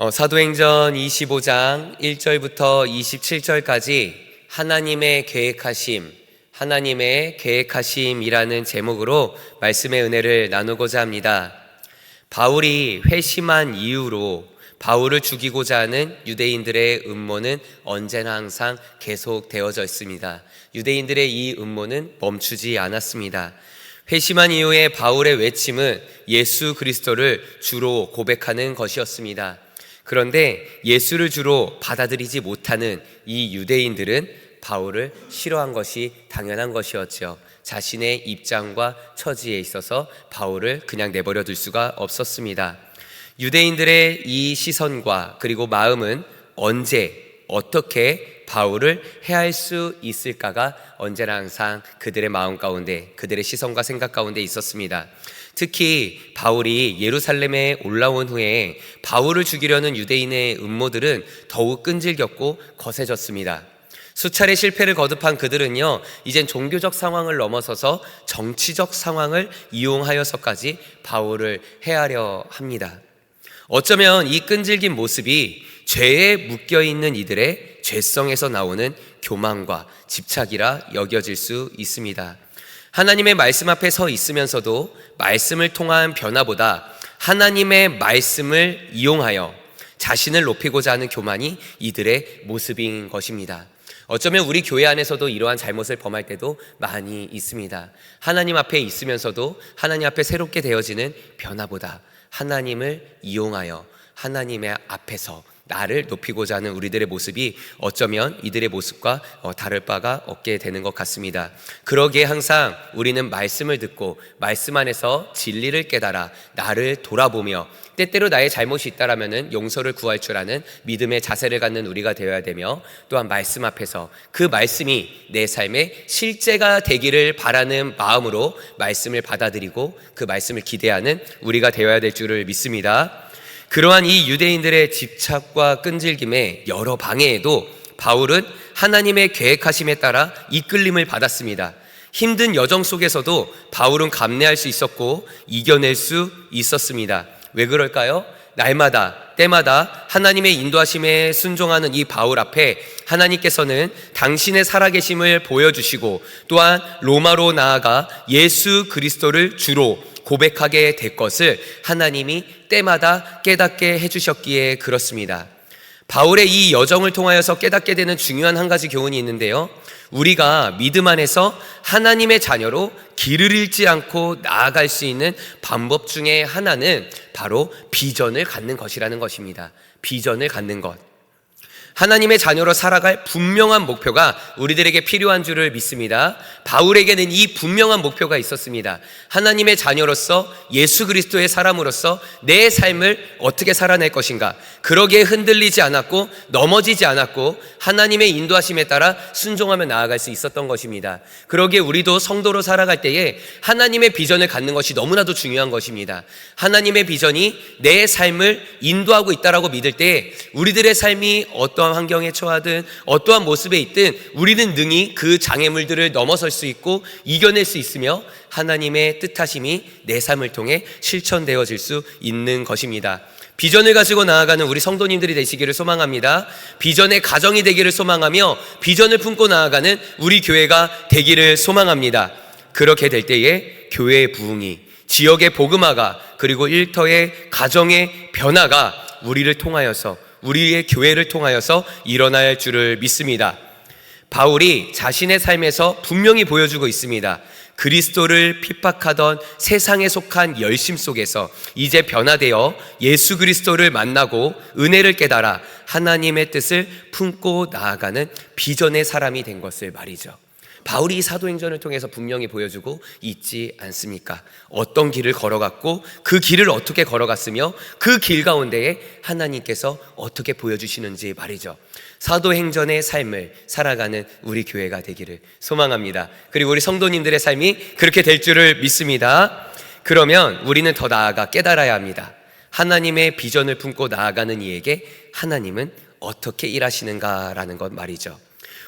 사도행전 25장 1절부터 27절까지 하나님의 계획하심이라는 제목으로 말씀의 은혜를 나누고자 합니다. 바울이 회심한 이유로 바울을 죽이고자 하는 유대인들의 음모는 언제나 항상 계속되어져 있습니다. 유대인들의 이 음모는 멈추지 않았습니다. 회심한 이후에 바울의 외침은 예수 그리스도를 주로 고백하는 것이었습니다. 그런데 예수를 주로 받아들이지 못하는 이 유대인들은 바울을 싫어한 것이 당연한 것이었죠. 자신의 입장과 처지에 있어서 바울을 그냥 내버려 둘 수가 없었습니다. 유대인들의 이 시선과 그리고 마음은 언제 어떻게 바울을 해할 수 있을까가 언제나 항상 그들의 마음 가운데, 그들의 시선과 생각 가운데 있었습니다. 특히 바울이 예루살렘에 올라온 후에 바울을 죽이려는 유대인의 음모들은 더욱 끈질겼고 거세졌습니다. 수차례 실패를 거듭한 그들은요, 이젠 종교적 상황을 넘어서서 정치적 상황을 이용하여서까지 바울을 해하려 합니다. 어쩌면 이 끈질긴 모습이 죄에 묶여있는 이들의 죄성에서 나오는 교만과 집착이라 여겨질 수 있습니다. 하나님의 말씀 앞에 서 있으면서도 말씀을 통한 변화보다 하나님의 말씀을 이용하여 자신을 높이고자 하는 교만이 이들의 모습인 것입니다. 어쩌면 우리 교회 안에서도 이러한 잘못을 범할 때도 많이 있습니다. 하나님 앞에 있으면서도 하나님 앞에 새롭게 되어지는 변화보다 하나님을 이용하여 하나님의 앞에서 나를 높이고자 하는 우리들의 모습이 어쩌면 이들의 모습과 다를 바가 없게 되는 것 같습니다. 그러기에 항상 우리는 말씀을 듣고 말씀 안에서 진리를 깨달아 나를 돌아보며 때때로 나의 잘못이 있다라면 용서를 구할 줄 아는 믿음의 자세를 갖는 우리가 되어야 되며, 또한 말씀 앞에서 그 말씀이 내 삶의 실제가 되기를 바라는 마음으로 말씀을 받아들이고 그 말씀을 기대하는 우리가 되어야 될 줄을 믿습니다. 그러한 이 유대인들의 집착과 끈질김의 여러 방해에도 바울은 하나님의 계획하심에 따라 이끌림을 받았습니다. 힘든 여정 속에서도 바울은 감내할 수 있었고 이겨낼 수 있었습니다. 왜 그럴까요? 날마다 때마다 하나님의 인도하심에 순종하는 이 바울 앞에 하나님께서는 당신의 살아계심을 보여주시고, 또한 로마로 나아가 예수 그리스도를 주로 고백하게 될 것을 하나님이 때마다 깨닫게 해주셨기에 그렇습니다. 바울의 이 여정을 통하여서 깨닫게 되는 중요한 한 가지 교훈이 있는데요, 우리가 믿음 안에서 하나님의 자녀로 길을 잃지 않고 나아갈 수 있는 방법 중에 하나는 바로 비전을 갖는 것이라는 것입니다. 비전을 갖는 것. 하나님의 자녀로 살아갈 분명한 목표가 우리들에게 필요한 줄을 믿습니다. 바울에게는 이 분명한 목표가 있었습니다. 하나님의 자녀로서, 예수 그리스도의 사람으로서 내 삶을 어떻게 살아낼 것인가, 그러기에 흔들리지 않았고 넘어지지 않았고 하나님의 인도하심에 따라 순종하며 나아갈 수 있었던 것입니다. 그러기에 우리도 성도로 살아갈 때에 하나님의 비전을 갖는 것이 너무나도 중요한 것입니다. 하나님의 비전이 내 삶을 인도하고 있다라고 믿을 때 우리들의 삶이 어떠한 환경에 처하든 어떠한 모습에 있든 우리는 능히 그 장애물들을 넘어설 수 있고 이겨낼 수 있으며 하나님의 뜻하심이 내 삶을 통해 실천되어질 수 있는 것입니다. 비전을 가지고 나아가는 우리 성도님들이 되시기를 소망합니다. 비전의 가정이 되기를 소망하며 비전을 품고 나아가는 우리 교회가 되기를 소망합니다. 그렇게 될 때에 교회의 부흥이, 지역의 복음화가, 그리고 일터의 가정의 변화가 우리를 통하여서, 우리의 교회를 통하여서 일어날 줄을 믿습니다. 바울이 자신의 삶에서 분명히 보여주고 있습니다. 그리스도를 핍박하던 세상에 속한 열심 속에서 이제 변화되어 예수 그리스도를 만나고 은혜를 깨달아 하나님의 뜻을 품고 나아가는 비전의 사람이 된 것을 말이죠. 바울이 이 사도행전을 통해서 분명히 보여주고 있지 않습니까? 어떤 길을 걸어갔고 그 길을 어떻게 걸어갔으며 그 길 가운데에 하나님께서 어떻게 보여주시는지 말이죠. 사도행전의 삶을 살아가는 우리 교회가 되기를 소망합니다. 그리고 우리 성도님들의 삶이 그렇게 될 줄을 믿습니다. 그러면 우리는 더 나아가 깨달아야 합니다. 하나님의 비전을 품고 나아가는 이에게 하나님은 어떻게 일하시는가라는 것 말이죠.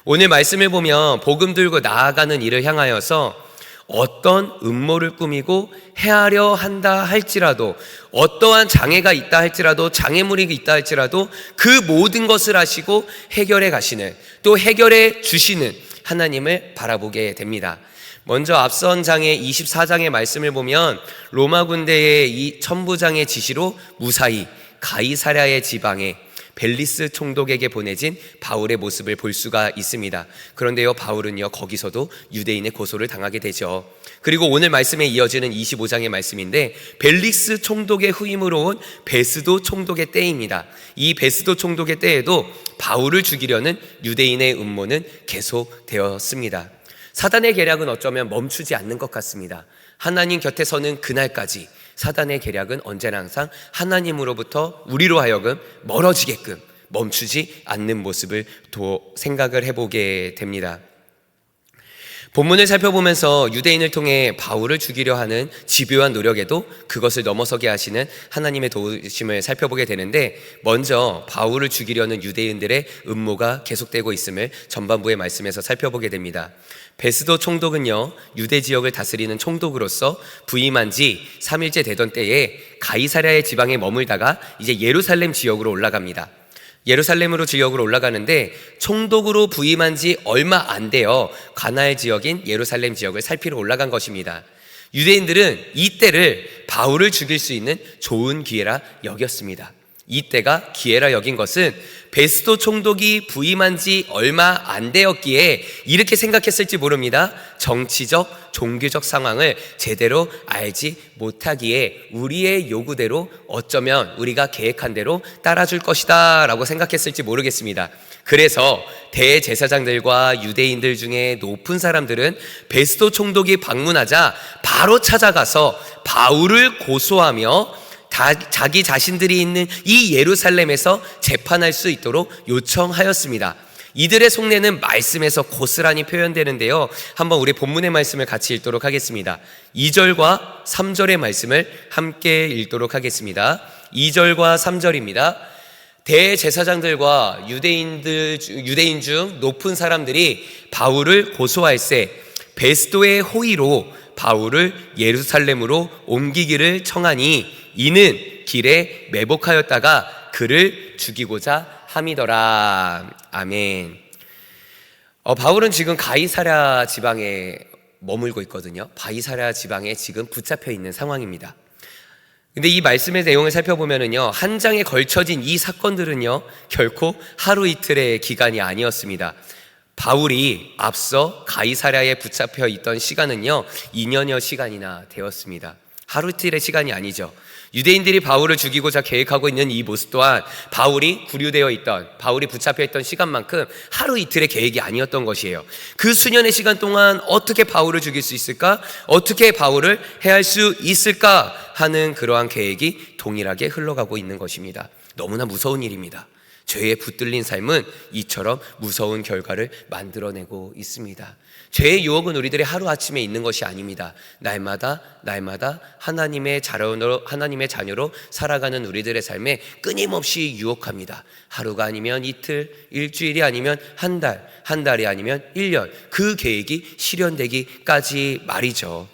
오늘 말씀을 보면 복음 들고 나아가는 일을 향하여서 어떤 음모를 꾸미고 해하려 한다 할지라도, 어떠한 장애가 있다 할지라도, 장애물이 있다 할지라도 그 모든 것을 아시고 해결해 가시는, 또 해결해 주시는 하나님을 바라보게 됩니다. 먼저 앞선 장의 24장의 말씀을 보면 로마 군대의 이 천부장의 지시로 무사히 가이사랴의 지방에 벨리스 총독에게 보내진 바울의 모습을 볼 수가 있습니다. 그런데요, 바울은요 거기서도 유대인의 고소를 당하게 되죠. 그리고 오늘 말씀에 이어지는 25장의 말씀인데, 벨리스 총독의 후임으로 온 베스도 총독의 때입니다. 이 베스도 총독의 때에도 바울을 죽이려는 유대인의 음모는 계속되었습니다. 사단의 계략은 어쩌면 멈추지 않는 것 같습니다. 하나님 곁에 서는 그날까지 사단의 계략은 언제나 항상 하나님으로부터 우리로 하여금 멀어지게끔 멈추지 않는 모습을 생각을 해보게 됩니다. 본문을 살펴보면서 유대인을 통해 바울을 죽이려 하는 집요한 노력에도 그것을 넘어서게 하시는 하나님의 도우심을 살펴보게 되는데, 먼저 바울을 죽이려는 유대인들의 음모가 계속되고 있음을 전반부의 말씀에서 살펴보게 됩니다. 베스도 총독은요, 유대 지역을 다스리는 총독으로서 부임한 지 3일째 되던 때에 가이사랴의 지방에 머물다가 이제 예루살렘 지역으로 올라갑니다. 예루살렘으로 지역으로 올라가는데, 총독으로 부임한 지 얼마 안 되어 가나안 지역인 예루살렘 지역을 살피러 올라간 것입니다. 유대인들은 이때를 바울을 죽일 수 있는 좋은 기회라 여겼습니다. 이때가 기회라 여긴 것은 베스도 총독이 부임한 지 얼마 안 되었기에 이렇게 생각했을지 모릅니다. 정치적, 종교적 상황을 제대로 알지 못하기에 우리의 요구대로, 어쩌면 우리가 계획한 대로 따라줄 것이다 라고 생각했을지 모르겠습니다. 그래서 대제사장들과 유대인들 중에 높은 사람들은 베스도 총독이 방문하자 바로 찾아가서 바울을 고소하며 자기 자신들이 있는 이 예루살렘에서 재판할 수 있도록 요청하였습니다. 이들의 속내는 말씀에서 고스란히 표현되는데요, 한번 우리 본문의 말씀을 같이 읽도록 하겠습니다. 2절과 3절의 말씀을 함께 읽도록 하겠습니다. 2절과 3절입니다. 대제사장들과 유대인 중 높은 사람들이 바울을 고소할세 베스도의 호의로 바울을 예루살렘으로 옮기기를 청하니 이는 길에 매복하였다가 그를 죽이고자 함이더라. 아멘. 바울은 지금 가이사랴 지방에 머물고 있거든요. 가이사랴 지방에 지금 붙잡혀 있는 상황입니다. 근데 이 말씀의 내용을 살펴보면은요, 한 장에 걸쳐진 이 사건들은요, 결코 하루 이틀의 기간이 아니었습니다. 바울이 앞서 가이사랴에 붙잡혀 있던 시간은요, 2년여 시간이나 되었습니다. 하루 이틀의 시간이 아니죠. 유대인들이 바울을 죽이고자 계획하고 있는 이 모습 또한 바울이 구류되어 있던, 바울이 붙잡혀 있던 시간만큼 하루 이틀의 계획이 아니었던 것이에요. 그 수년의 시간 동안 어떻게 바울을 죽일 수 있을까? 어떻게 바울을 해할 수 있을까? 하는 그러한 계획이 동일하게 흘러가고 있는 것입니다. 너무나 무서운 일입니다. 죄에 붙들린 삶은 이처럼 무서운 결과를 만들어내고 있습니다. 죄의 유혹은 우리들의 하루아침에 있는 것이 아닙니다. 날마다 하나님의 자녀로 살아가는 우리들의 삶에 끊임없이 유혹합니다. 하루가 아니면 이틀, 일주일이 아니면 한 달, 한 달이 아니면 1년, 그 계획이 실현되기까지 말이죠.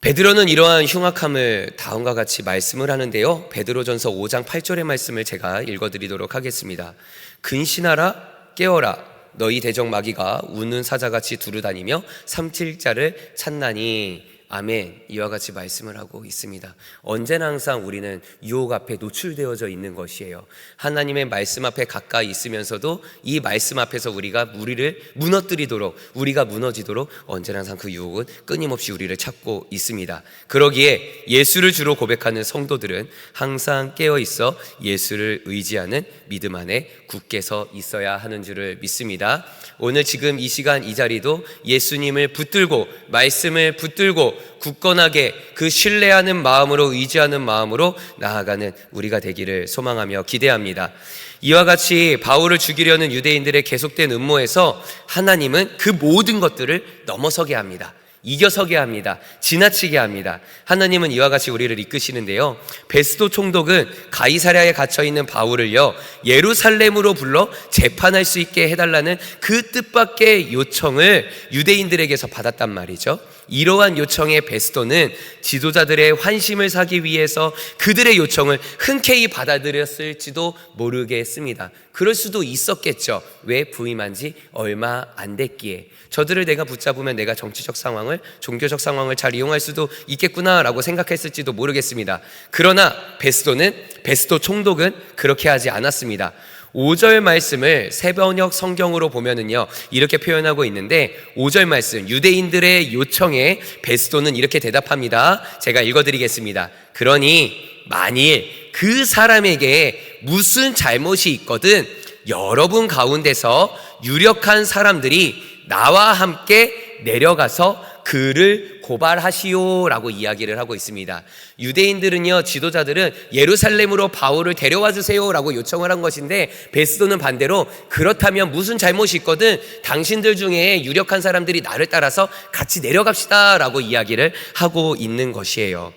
베드로는 이러한 흉악함을 다음과 같이 말씀을 하는데요, 베드로전서 5장 8절의 말씀을 제가 읽어드리도록 하겠습니다. 근신하라, 깨어라, 너희 대적 마귀가 우는 사자같이 두루다니며 삼킬 자를 찾나니. 아멘. 이와 같이 말씀을 하고 있습니다. 언제나 항상 우리는 유혹 앞에 노출되어져 있는 것이에요. 하나님의 말씀 앞에 가까이 있으면서도 이 말씀 앞에서 우리를 무너뜨리도록, 우리가 무너지도록 언제나 항상 그 유혹은 끊임없이 우리를 찾고 있습니다. 그러기에 예수를 주로 고백하는 성도들은 항상 깨어있어 예수를 의지하는 믿음 안에 굳게 서 있어야 하는 줄을 믿습니다. 오늘 지금 이 시간 이 자리도 예수님을 붙들고, 말씀을 붙들고 굳건하게 그 신뢰하는 마음으로, 의지하는 마음으로 나아가는 우리가 되기를 소망하며 기대합니다. 이와 같이 바울을 죽이려는 유대인들의 계속된 음모에서 하나님은 그 모든 것들을 넘어서게 합니다. 이겨서게 합니다. 지나치게 합니다. 하나님은 이와 같이 우리를 이끄시는데요, 베스도 총독은 가이사랴에 갇혀있는 바울을요 예루살렘으로 불러 재판할 수 있게 해달라는 그 뜻밖의 요청을 유대인들에게서 받았단 말이죠. 이러한 요청에 베스도는 지도자들의 환심을 사기 위해서 그들의 요청을 흔쾌히 받아들였을지도 모르겠습니다. 그럴 수도 있었겠죠. 왜? 부임한 지 얼마 안 됐기에. 저들을 내가 붙잡으면 내가 정치적 상황을, 종교적 상황을 잘 이용할 수도 있겠구나라고 생각했을지도 모르겠습니다. 그러나 베스도 총독은 그렇게 하지 않았습니다. 5절 말씀을 새번역 성경으로 보면은요 이렇게 표현하고 있는데, 5절 말씀, 유대인들의 요청에 베스도는 이렇게 대답합니다. 제가 읽어드리겠습니다. 그러니 만일 그 사람에게 무슨 잘못이 있거든 여러분 가운데서 유력한 사람들이 나와 함께 내려가서 그를 고발하시오라고 이야기를 하고 있습니다. 유대인들은요, 지도자들은 예루살렘으로 바울을 데려와 주세요라고 요청을 한 것인데, 베스도는 반대로 그렇다면 무슨 잘못이 있거든 당신들 중에 유력한 사람들이 나를 따라서 같이 내려갑시다라고 이야기를 하고 있는 것이에요.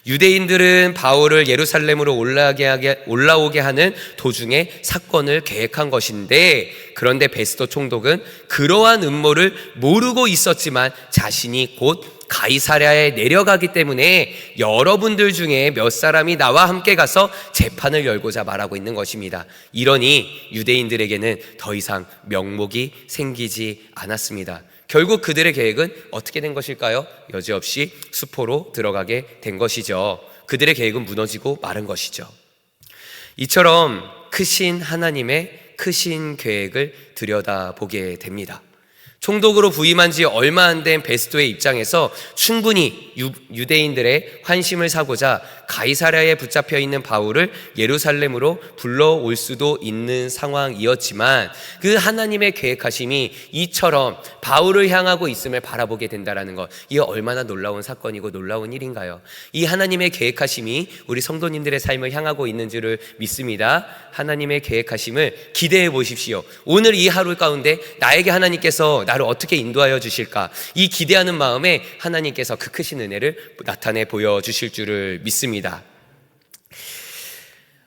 유대인들은 바울을 예루살렘으로 올라오게 하는 도중에 사건을 계획한 것인데, 그런데 베스도 총독은 그러한 음모를 모르고 있었지만 자신이 곧 가이사랴에 내려가기 때문에 여러분들 중에 몇 사람이 나와 함께 가서 재판을 열고자 말하고 있는 것입니다. 이러니 유대인들에게는 더 이상 명목이 생기지 않았습니다. 결국 그들의 계획은 어떻게 된 것일까요? 여지없이 수포로 들어가게 된 것이죠. 그들의 계획은 무너지고 마른 것이죠. 이처럼 크신 하나님의 크신 계획을 들여다보게 됩니다. 총독으로 부임한 지 얼마 안 된 베스도의 입장에서 충분히 유대인들의 환심을 사고자 가이사랴에 붙잡혀 있는 바울을 예루살렘으로 불러올 수도 있는 상황이었지만, 그 하나님의 계획하심이 이처럼 바울을 향하고 있음을 바라보게 된다는 것, 이게 얼마나 놀라운 사건이고 놀라운 일인가요? 이 하나님의 계획하심이 우리 성도님들의 삶을 향하고 있는 줄을 믿습니다. 하나님의 계획하심을 기대해 보십시오. 오늘 이 하루 가운데 나에게 하나님께서 나를 어떻게 인도하여 주실까, 이 기대하는 마음에 하나님께서 그 크신 은혜를 나타내 보여주실 줄을 믿습니다.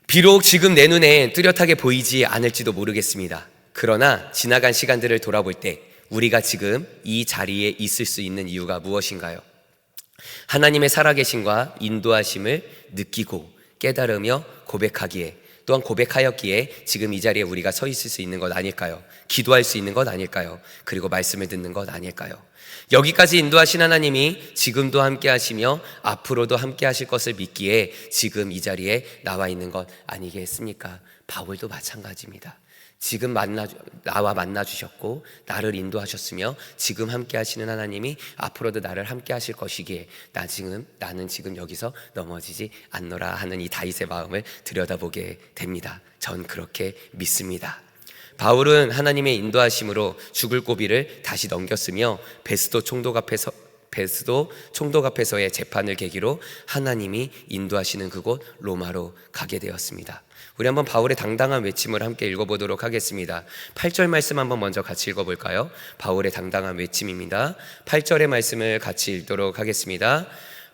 비록 지금 내 눈에 뚜렷하게 보이지 않을지도 모르겠습니다. 그러나 지나간 시간들을 돌아볼 때 우리가 지금 이 자리에 있을 수 있는 이유가 무엇인가요? 하나님의 살아계심과 인도하심을 느끼고 깨달으며 고백하기에, 또한 고백하였기에 지금 이 자리에 우리가 서 있을 수 있는 것 아닐까요? 기도할 수 있는 것 아닐까요? 그리고 말씀을 듣는 것 아닐까요? 여기까지 인도하신 하나님이 지금도 함께 하시며 앞으로도 함께 하실 것을 믿기에 지금 이 자리에 나와 있는 것 아니겠습니까? 바울도 마찬가지입니다. 지금 나와 만나주셨고 나를 인도하셨으며 지금 함께 하시는 하나님이 앞으로도 나를 함께 하실 것이기에 나는 지금 여기서 넘어지지 않노라 하는 이 다윗의 마음을 들여다보게 됩니다. 전 그렇게 믿습니다. 바울은 하나님의 인도하심으로 죽을 고비를 다시 넘겼으며 베스도 총독 앞에서의 재판을 계기로 하나님이 인도하시는 그곳 로마로 가게 되었습니다. 우리 한번 바울의 당당한 외침을 함께 읽어보도록 하겠습니다. 8절 말씀 한번 먼저 같이 읽어볼까요? 바울의 당당한 외침입니다. 8절의 말씀을 같이 읽도록 하겠습니다.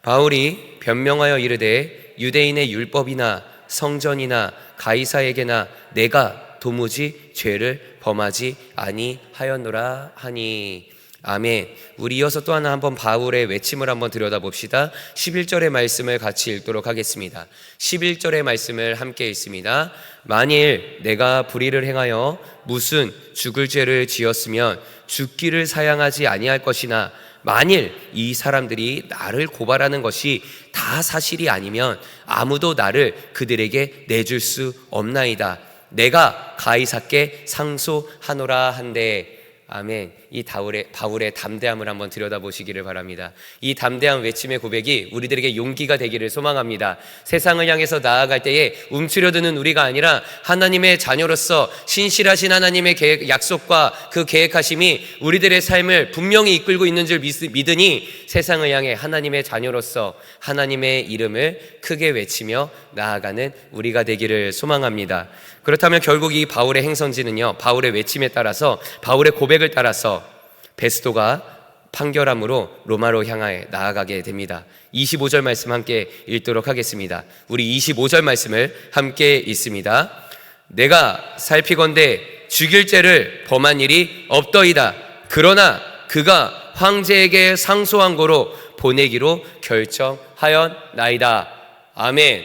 바울이 변명하여 이르되 유대인의 율법이나 성전이나 가이사에게나 내가 도무지 죄를 범하지 아니하였노라 하니. 아멘. 우리 이어서 또 하나 한번 바울의 외침을 한번 들여다봅시다. 11절의 말씀을 같이 읽도록 하겠습니다. 11절의 말씀을 함께 읽습니다. 만일 내가 불의를 행하여 무슨 죽을 죄를 지었으면 죽기를 사양하지 아니할 것이나, 만일 이 사람들이 나를 고발하는 것이 다 사실이 아니면 아무도 나를 그들에게 내줄 수 없나이다. 내가 가이사께 상소하노라 한데. 아멘. 이 바울의 담대함을 한번 들여다보시기를 바랍니다. 이 담대한 외침의 고백이 우리들에게 용기가 되기를 소망합니다. 세상을 향해서 나아갈 때에 움츠려드는 우리가 아니라 하나님의 자녀로서 신실하신 하나님의 약속과 그 계획하심이 우리들의 삶을 분명히 이끌고 있는 줄 믿으니 세상을 향해 하나님의 자녀로서 하나님의 이름을 크게 외치며 나아가는 우리가 되기를 소망합니다. 그렇다면 결국 이 바울의 행선지는요, 바울의 외침에 따라서, 바울의 고백을 따라서 베스도가 판결함으로 로마로 향하여 나아가게 됩니다. 25절 말씀 함께 읽도록 하겠습니다. 우리 25절 말씀을 함께 읽습니다. 내가 살피건대 죽일 죄를 범한 일이 없더이다. 그러나 그가 황제에게 상소한 거로 보내기로 결정하였나이다. 아멘.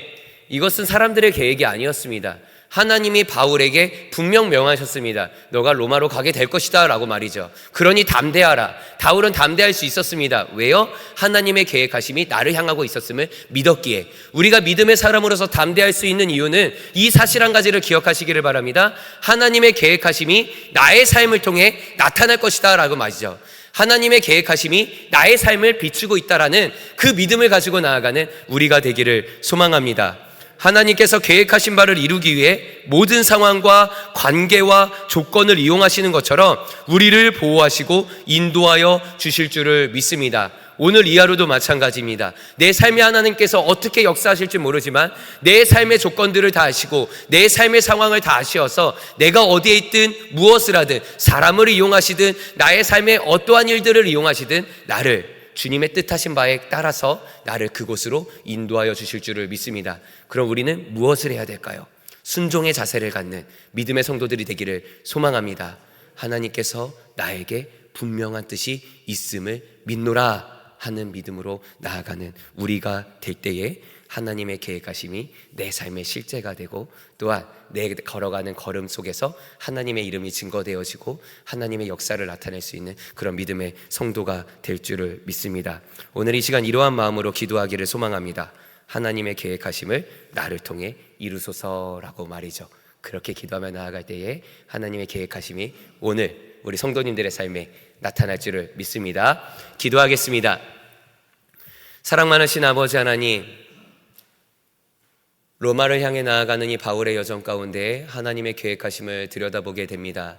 이것은 사람들의 계획이 아니었습니다. 하나님이 바울에게 분명 명하셨습니다. 너가 로마로 가게 될 것이다 라고 말이죠. 그러니 담대하라. 바울은 담대할 수 있었습니다. 왜요? 하나님의 계획하심이 나를 향하고 있었음을 믿었기에. 우리가 믿음의 사람으로서 담대할 수 있는 이유는 이 사실 한 가지를 기억하시기를 바랍니다. 하나님의 계획하심이 나의 삶을 통해 나타날 것이다 라고 말이죠. 하나님의 계획하심이 나의 삶을 비추고 있다라는 그 믿음을 가지고 나아가는 우리가 되기를 소망합니다. 하나님께서 계획하신 바를 이루기 위해 모든 상황과 관계와 조건을 이용하시는 것처럼 우리를 보호하시고 인도하여 주실 줄을 믿습니다. 오늘 이 하루도 마찬가지입니다. 내 삶에 하나님께서 어떻게 역사하실지 모르지만 내 삶의 조건들을 다 아시고 내 삶의 상황을 다 아시어서 내가 어디에 있든 무엇을 하든 사람을 이용하시든 나의 삶의 어떠한 일들을 이용하시든 나를 주님의 뜻하신 바에 따라서 나를 그곳으로 인도하여 주실 줄을 믿습니다. 그럼 우리는 무엇을 해야 될까요? 순종의 자세를 갖는 믿음의 성도들이 되기를 소망합니다. 하나님께서 나에게 분명한 뜻이 있음을 믿노라 하는 믿음으로 나아가는 우리가 될 때에 하나님의 계획하심이 내 삶의 실제가 되고 또한 내 걸어가는 걸음 속에서 하나님의 이름이 증거되어지고 하나님의 역사를 나타낼 수 있는 그런 믿음의 성도가 될 줄을 믿습니다. 오늘 이 시간 이러한 마음으로 기도하기를 소망합니다. 하나님의 계획하심을 나를 통해 이루소서라고 말이죠. 그렇게 기도하며 나아갈 때에 하나님의 계획하심이 오늘 우리 성도님들의 삶에 나타날 줄을 믿습니다. 기도하겠습니다. 사랑 많으신 아버지 하나님, 로마를 향해 나아가는 이 바울의 여정 가운데 하나님의 계획하심을 들여다보게 됩니다.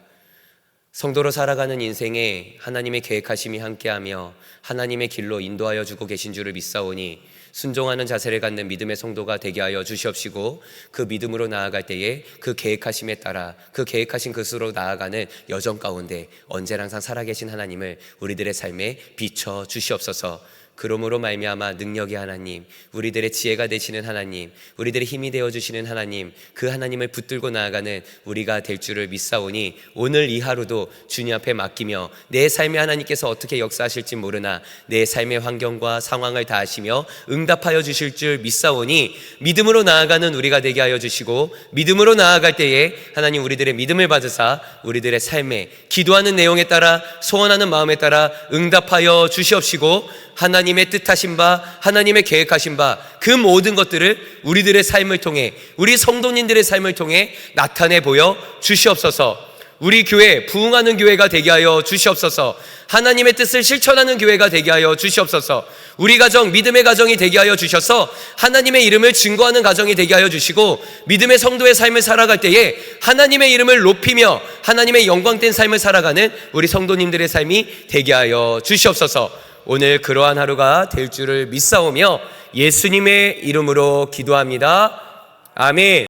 성도로 살아가는 인생에 하나님의 계획하심이 함께하며 하나님의 길로 인도하여 주고 계신 줄을 믿사오니 순종하는 자세를 갖는 믿음의 성도가 되게 하여 주시옵시고 그 믿음으로 나아갈 때에 그 계획하심에 따라 그 계획하신 것으로 나아가는 여정 가운데 언제나 항상 살아계신 하나님을 우리들의 삶에 비춰 주시옵소서. 그러므로 말미암아 능력의 하나님, 우리들의 지혜가 되시는 하나님, 우리들의 힘이 되어주시는 하나님, 그 하나님을 붙들고 나아가는 우리가 될 줄을 믿사오니 오늘 이 하루도 주님 앞에 맡기며 내 삶에 하나님께서 어떻게 역사하실지 모르나 내 삶의 환경과 상황을 다 아시며 응답하여 주실 줄 믿사오니 믿음으로 나아가는 우리가 되게 하여 주시고 믿음으로 나아갈 때에 하나님 우리들의 믿음을 받으사 우리들의 삶에 기도하는 내용에 따라 소원하는 마음에 따라 응답하여 주시옵시고 하나님의 뜻하신 바, 하나님의 계획하신 바, 그 모든 것들을 우리들의 삶을 통해, 우리 성도님들의 삶을 통해 나타내 보여 주시옵소서. 우리 교회, 부흥하는 교회가 되게 하여 주시옵소서. 하나님의 뜻을 실천하는 교회가 되게 하여 주시옵소서. 우리 가정, 믿음의 가정이 되게 하여 주셔서 하나님의 이름을 증거하는 가정이 되게 하여 주시고 믿음의 성도의 삶을 살아갈 때에 하나님의 이름을 높이며 하나님의 영광된 삶을 살아가는 우리 성도님들의 삶이 되게 하여 주시옵소서. 오늘 그러한 하루가 될 줄을 믿사오며 예수님의 이름으로 기도합니다. 아멘.